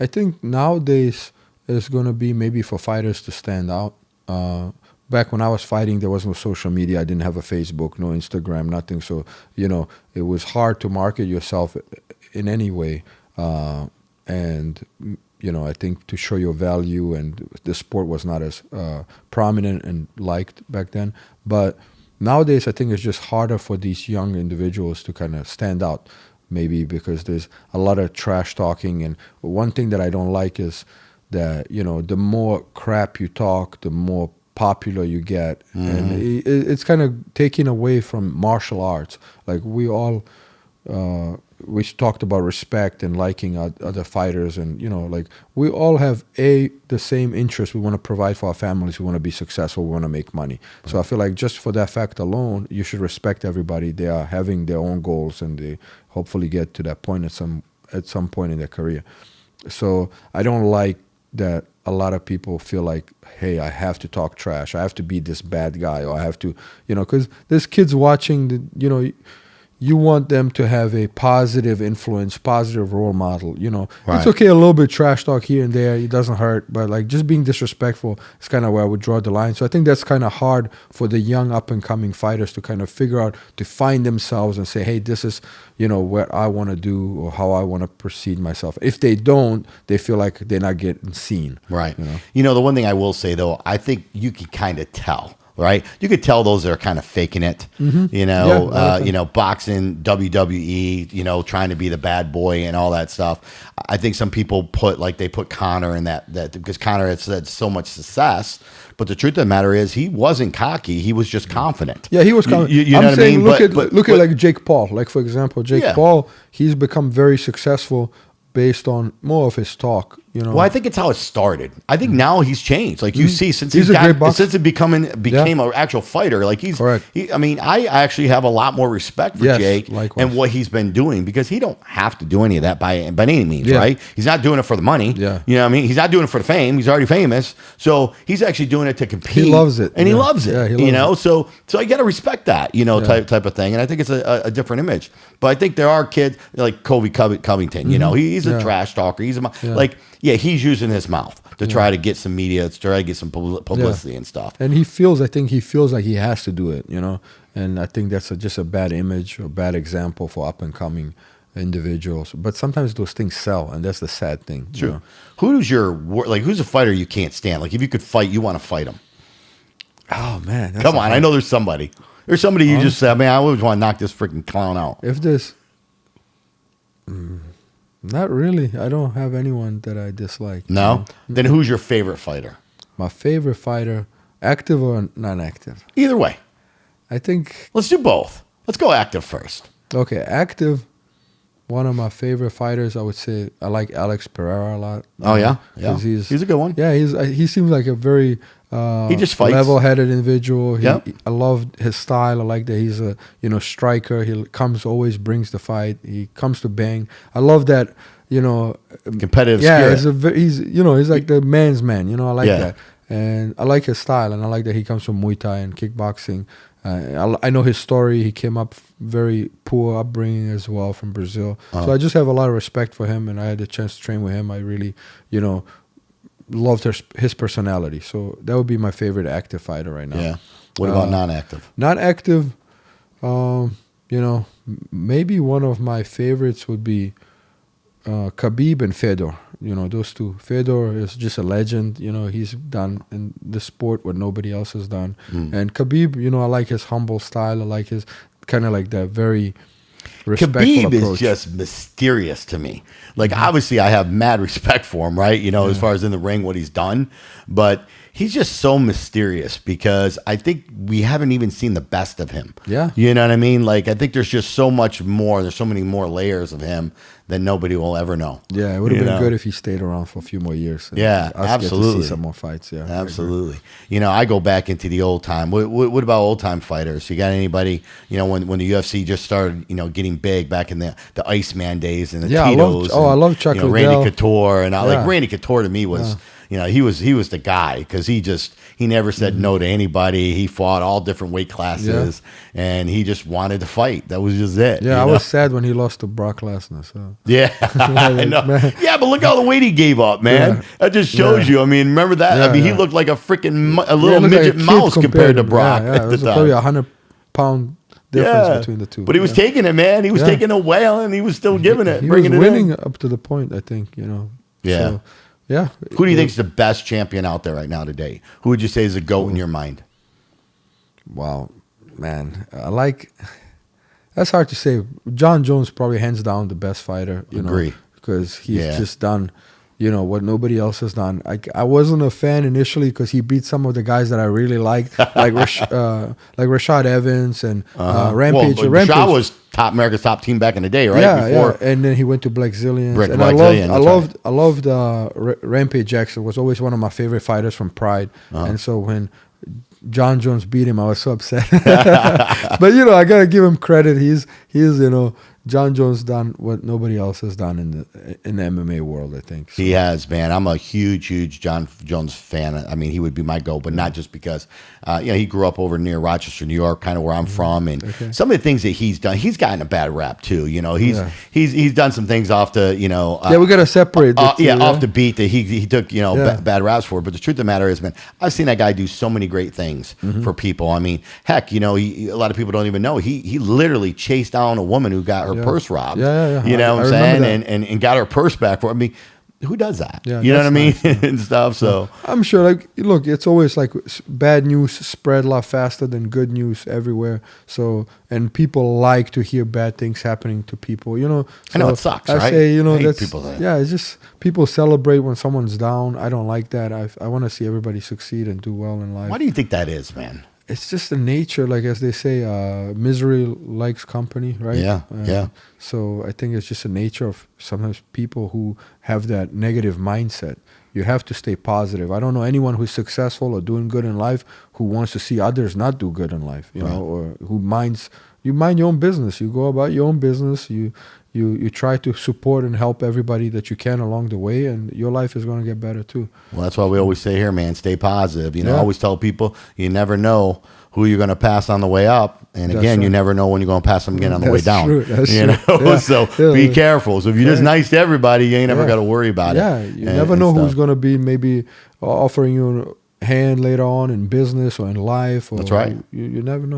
I think nowadays it's going to be maybe for fighters to stand out. Back when I was fighting, there was no social media. I didn't have a Facebook, no Instagram, nothing. So, it was hard to market yourself in any way. And, I think to show your value, and the sport was not as prominent and liked back then. But nowadays, I think it's just harder for these young individuals to kind of stand out, maybe because there's a lot of trash talking. And one thing that I don't like is that, the more crap you talk, the more popular you get. And it's kind of taking away from martial arts. Like we all we talked about respect and liking other fighters, and like we all have the same interest. We want to provide for our families, we want to be successful, we want to make money. So I feel like just for that fact alone, you should respect everybody. They are having their own goals, and they hopefully get to that point at some point in their career. So I don't like that a lot of people feel like, hey, I have to talk trash, I have to be this bad guy, or I have to, because there's kids watching, you want them to have a positive influence, positive role model. Right. It's okay a little bit trash talk here and there, it doesn't hurt, but like just being disrespectful is kind of where I would draw the line. So I think that's kind of hard for the young up and coming fighters to kind of figure out, to find themselves and say, hey, this is what I want to do, or how I want to proceed myself. If they don't, they feel like they're not getting seen. Right. The one thing I will say though, I think you can kind of tell. Right, you could tell those that are kind of faking it. Boxing, WWE, trying to be the bad boy and all that stuff. I think some people put Conor in that because Conor had so much success. But the truth of the matter is, he wasn't cocky. He was just confident. Yeah, he was confident. You know what I mean? Look at like Jake Paul. Like for example, Jake Paul, he's become very successful based on more of his talk. Well, I think it's how it started. I think now he's changed. Like you see, since he became an actual fighter, like he's. Correct. I actually have a lot more respect for Jake and what he's been doing, because he don't have to do any of that by any means, right? He's not doing it for the money. Yeah. You know what I mean? He's not doing it for the fame. He's already famous, so he's actually doing it to compete. He loves it, and he loves it. Yeah, he loves it. So I got to respect that, type of thing. And I think it's a different image. But I think there are kids like Kobe Covington. He's a trash talker. He's he's using his mouth to try to get some media, to try to get some publicity and stuff. And I think he feels like he has to do it, And I think that's just a bad image or bad example for up and coming individuals. But sometimes those things sell, and that's the sad thing. True. Who's a fighter you can't stand? Like if you could fight, you want to fight him. Oh man, come on! I know there's somebody. There's somebody you just said, man, I always want to knock this freaking clown out. If there's not really. I don't have anyone that I dislike. No? Then who's your favorite fighter? My favorite fighter, active or non-active? Either way. I think... Let's do both. Let's go active first. Okay, active. One of my favorite fighters, I would say, I like Alex Pereira a lot. Oh, yeah? Yeah. He's a good one. Yeah, he seems like a very... he just fights. Level-headed individual. I love his style. I like that he's a striker. He always brings the fight. He comes to bang. I love that competitive spirit. He's like the man's man. I like that, and I like his style, and I like that he comes from Muay Thai and kickboxing. I know his story. He came up very poor upbringing as well from Brazil. So I just have a lot of respect for him, and I had the chance to train with him. I really loved his personality. So that would be my favorite active fighter right now. Yeah. What about non-active? Non-active, maybe one of my favorites would be Khabib and Fedor. Those two. Fedor is just a legend. He's done in the sport what nobody else has done. And Khabib, I like his humble style. I like his kind of like that very respectful Khabib approach. Is just mysterious to me. Like, obviously, I have mad respect for him, right? As far as in the ring, what he's done. But he's just so mysterious because I think we haven't even seen the best of him. Yeah. You know what I mean? Like, I think there's just so much more. There's so many more layers of him that nobody will ever know. Yeah, it would have been good if he stayed around for a few more years. Yeah, absolutely. Get to see some more fights. Yeah, absolutely. I go back into the old time. What about old time fighters? You got anybody? When the UFC just started, getting big back in the Iceman days and the Tito's. I love Chuck Liddell. Randy Couture and like Randy Couture to me was. he was the guy because he never said no to anybody. He fought all different weight classes, and he just wanted to fight. That was just it. Yeah, I was sad when he lost to Brock Lesnar. So yeah, I know. Yeah, but look how the weight he gave up, man. Yeah. That just shows you. I mean, remember that? I mean, he looked like a little midget like mouse compared to Brock Yeah, at it the was time. probably 100-pound difference between the two. But he was taking it, man. He was taking a whale, and he was still giving it, He bringing was it winning in. up to the point, I think. Yeah. So, yeah. Who do you think is the best champion out there right now today? Who would you say is a GOAT in your mind? Wow, man. That's hard to say. John Jones probably hands down the best fighter, Agree. because he's just done, what nobody else has done. I wasn't a fan initially because he beat some of the guys that I really liked, like Rashad Evans and Rampage. Well, Rampage Rashad was America's top team back in the day, right? Yeah. And then he went to Black Zillions. And I loved Rampage Jackson. Was always one of my favorite fighters from Pride. And so when John Jones beat him, I was so upset. But I gotta give him credit. He's John Jones done what nobody else has done in the MMA world, I think. So. He has, man. I'm a huge John Jones fan. I mean, he would be my GOAT, but not just because he grew up over near Rochester, New York, kind of where I'm from, and some of the things that he's done, he's gotten a bad rap too. He's done some things off the we gotta separate. Off the beat that he took bad raps for. But the truth of the matter is, man, I've seen that guy do so many great things for people. I mean, heck, a lot of people don't even know he literally chased down a woman who got her purse robbed. You know what I'm saying? And got her purse back for. I mean, who does that? Yeah, you know what I mean? Nice. And stuff. So I'm sure, look, it's always like bad news spread a lot faster than good news everywhere. So, and people like to hear bad things happening to people. So I know it sucks, I right? say, I hate that's people that. Yeah, it's just people celebrate when someone's down. I don't like that. I want to see everybody succeed and do well in life. Why do you think that is, man? It's just the nature, like as they say, misery likes company, right? Yeah. So I think it's just the nature of sometimes people who have that negative mindset. You have to stay positive. I don't know anyone who's successful or doing good in life who wants to see others not do good in life, or who you mind your own business. You go about your own business. You try to support and help everybody that you can along the way, and your life is going to get better too. Well, that's why we always say here, man, stay positive. I always tell people you never know who you're going to pass on the way up. And again, you never know when you're going to pass them again on the way down. True. That's true. Yeah. So be careful. So if you're just nice to everybody, you ain't never got to worry about it. Yeah, you never know who's going to be maybe offering you a hand later on in business or in life. Or That's right. You never know.